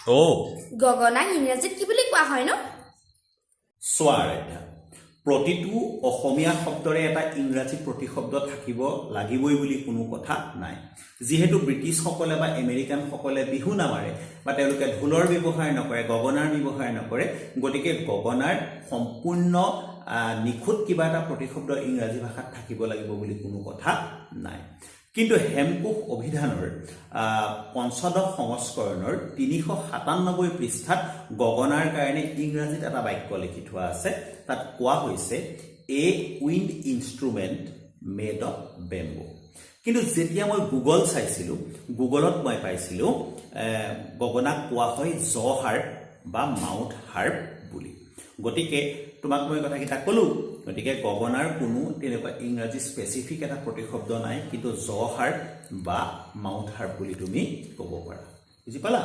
ও গগনা ইংৰাজীত কি বুলি কোৱা হয় ন চোৱা আৰাধ্যা প্ৰতিটো অসমীয়া শব্দৰে এটা ইংৰাজী প্ৰতিশব্দ থাকিব লাগিবই বুলি কোনো কথা নাই যেহেতু ব্ৰিটিছসকলে বা আমেৰিকানসকলে বিহু নামাৰে বা তেওঁলোকে ঢোলৰ ব্যৱহাৰ নকৰে গগনাৰ ব্যৱহাৰ নকৰে গতিকে গগনাৰ সম্পূৰ্ণ নিখুঁত কিবা এটা প্ৰতিশব্দ ইংৰাজী ভাষাত থাকিব লাগিব বুলি কোনো কথা নাই কিন্তু হেমকোষ অভিধানৰ পঞ্চদশ সংস্কৰণৰ ৩৯৭ পৃষ্ঠাত গগনাৰ কাৰণে ইংৰাজীত এটা বাক্য লিখি থোৱা আছে তাত কোৱা হৈছে a wind instrument made of bamboo কিন্তু যেতিয়া মই গুগল চাইছিলোঁ গুগলত মই পাইছিলোঁ গগনাক কোৱা হয় জ হাৰ্প বা মাউথ হাৰ্প বুলি গতিকে তোমাক মই কথাকেইটা ক'লো গতিকে গগনাৰ কোনো তেনেকুৱা ইংৰাজী স্পেচিফিক এটা প্ৰতিশব্দ নাই কিন্তু জ হাৰ্প বা মাউথ হাৰ্প বুলি তুমি ক'ব পাৰা বুজি পালা